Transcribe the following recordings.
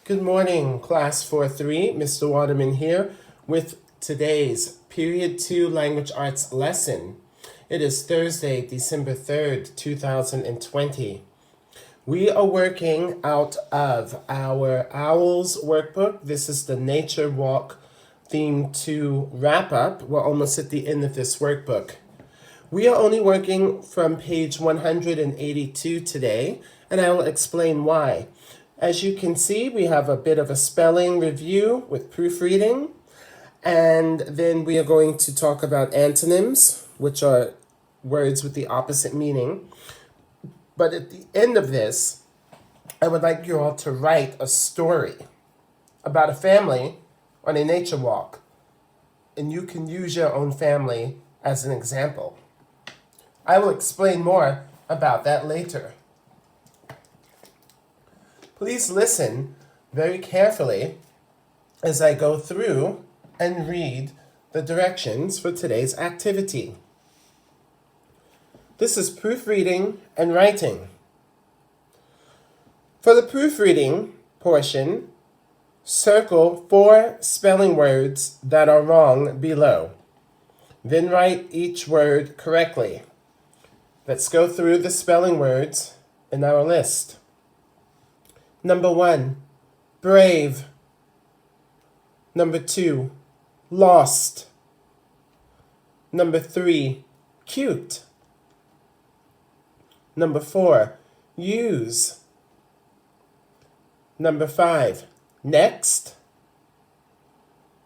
Good morning, Class 4-3. Mr. Waterman here with today's Period 2 Language Arts lesson. It is Thursday, December 3rd, 2020. We are working out of our OWLS workbook. This is the Nature Walk theme to wrap up. We're almost at the end of this workbook. We are only working from page 182 today, and I will explain why. As you can see, we have a bit of a spelling review with proofreading, and then we are going to talk about antonyms, which are words with the opposite meaning. But at the end of this, I would like you all to write a story about a family on a nature walk, and you can use your own family as an example. I will explain more about that later. Please listen very carefully as I go through and read the directions for today's activity. This is proofreading and writing. For the proofreading portion, circle 4 spelling words that are wrong below. Then write each word correctly. Let's go through the spelling words in our list. Number 1, brave. Number 2, lost. Number 3, cute. Number 4, use. Number 5, next.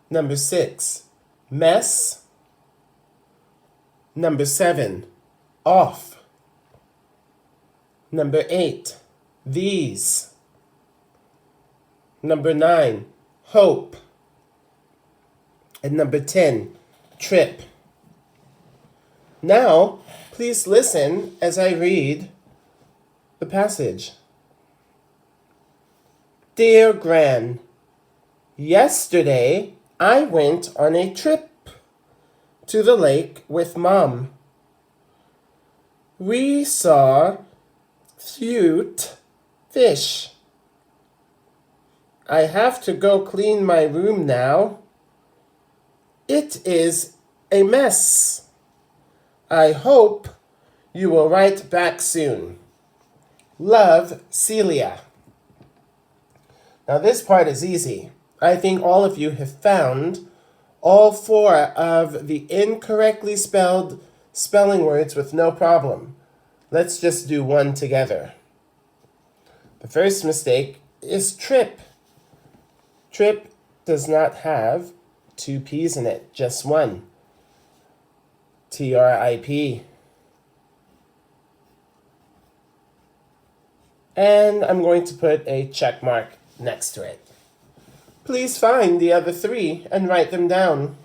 Number 6, mess. Number 7, off. Number 8, these. Number 9, hope. And number 10, trip. Now, please listen as I read the passage. Dear Gran, yesterday I went on a trip to the lake with Mom. We saw cute fish. I have to go clean my room now. It is a mess. I hope you will write back soon. Love, Celia. Now this part is easy. I think all of you have found all 4 of the incorrectly spelled spelling words with no problem. Let's just do one together. The first mistake is trip. Trip does not have 2 P's in it, just one. T-R-I-P. And I'm going to put a check mark next to it. Please find the other 3 and write them down.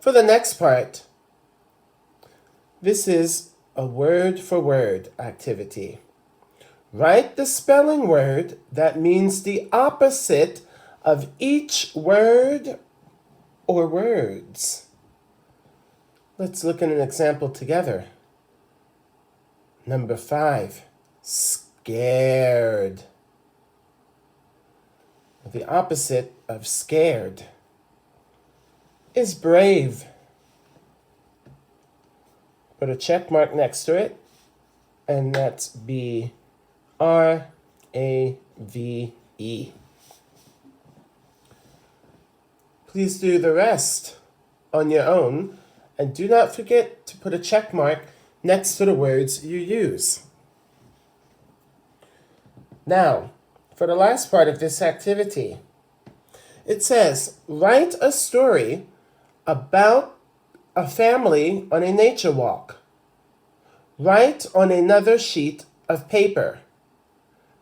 For the next part, this is a word-for-word activity. Write the spelling word that means the opposite of each word or words. Let's look at an example together. Number 5, scared. The opposite of scared is brave. Put a check mark next to it, and that's B-R-A-V-E. Please do the rest on your own, and do not forget to put a check mark next to the words you use. Now, for the last part of this activity, it says, write a story about a family on a nature walk. Write on another sheet of paper.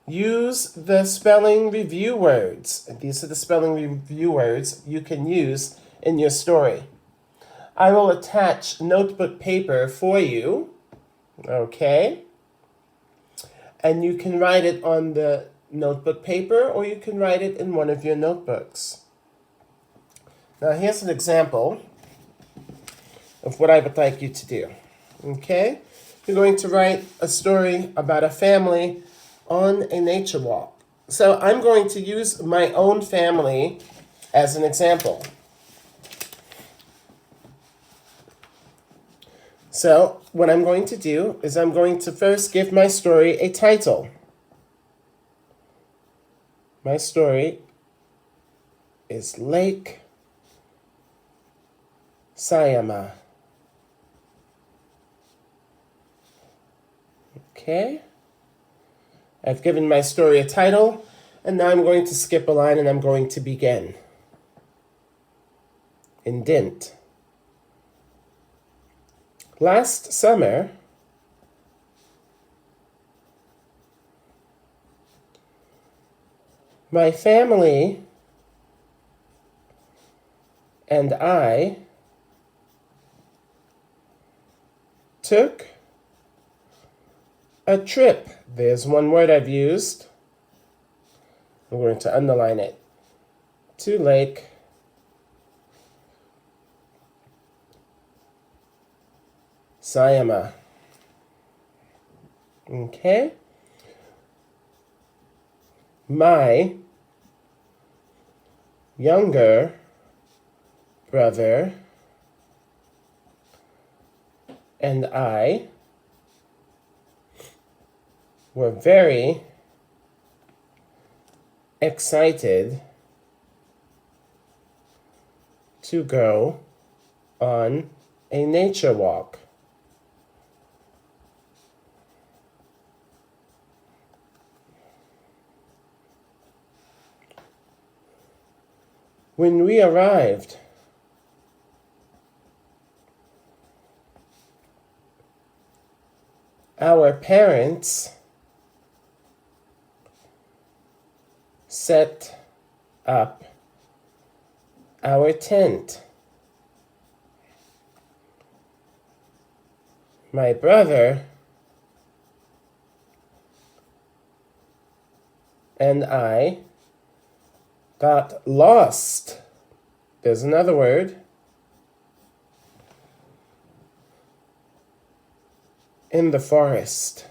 Use the spelling review words. These are the spelling review words you can use in your story. I will attach notebook paper for you, okay? And you can write it on the notebook paper, or you can write it in one of your notebooks. Now here's an example of what I would like you to do, okay? You're going to write a story about a family on a nature walk. So I'm going to use my own family as an example. So what I'm going to do is I'm going to first give my story a title. My story is Lake Sayama. Okay. I've given my story a title, and now I'm going to skip a line and I'm going to begin. Indent. Last summer, my family and I took a trip. There's one word I've used. I'm going to underline it. To Lake Sayama. Okay. My younger brother and I were very excited to go on a nature walk. When we arrived, our parents set up our tent. My brother and I got lost. There's another word. In the forest.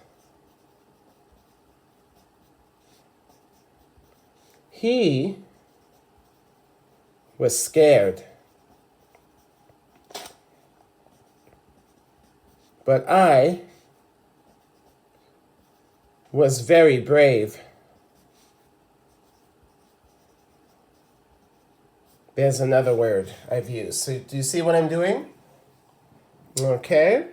He was scared. But I was very brave. There's another word I've used. So do you see what I'm doing? Okay.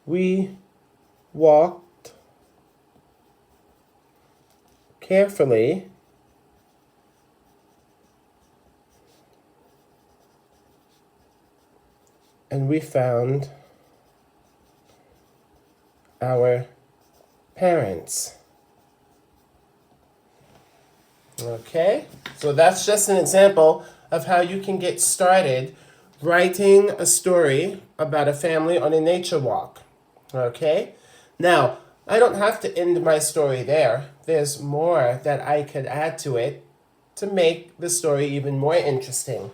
We walked carefully and we found our parents. Okay, so that's just an example of how you can get started writing a story about a family on a nature walk. Okay, now I don't have to end my story there. There's more that I could add to it to make the story even more interesting.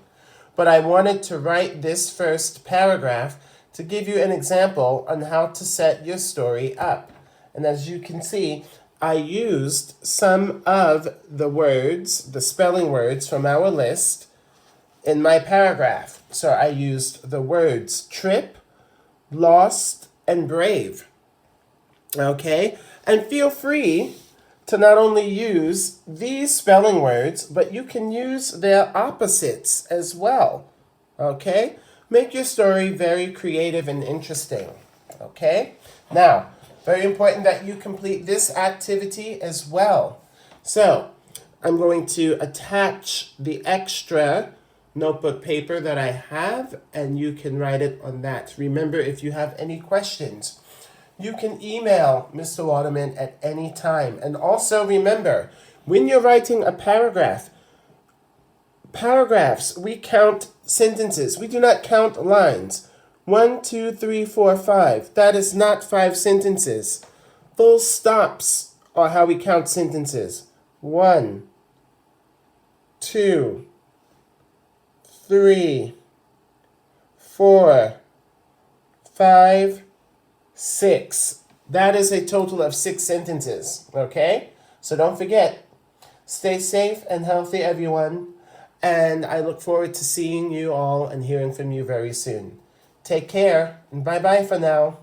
But I wanted to write this first paragraph to give you an example on how to set your story up. And as you can see, I used some of the words, the spelling words from our list in my paragraph. So I used the words trip, lost, and brave. Okay? And feel free to not only use these spelling words, but you can use their opposites as well. Okay? Make your story very creative and interesting. Okay? Now, very important that you complete this activity as well. So, I'm going to attach the extra notebook paper that I have, and you can write it on that. Remember, if you have any questions, you can email Mr. Waterman at any time. And also remember, when you're writing a paragraphs, we count sentences. We do not count lines. 1, 2, 3, 4, 5. That is not 5 sentences. Full stops are how we count sentences. 1, 2, 3, 4, 5, 6. That is a total of 6 sentences, okay? So don't forget, stay safe and healthy, everyone. And I look forward to seeing you all and hearing from you very soon. Take care, and bye-bye for now.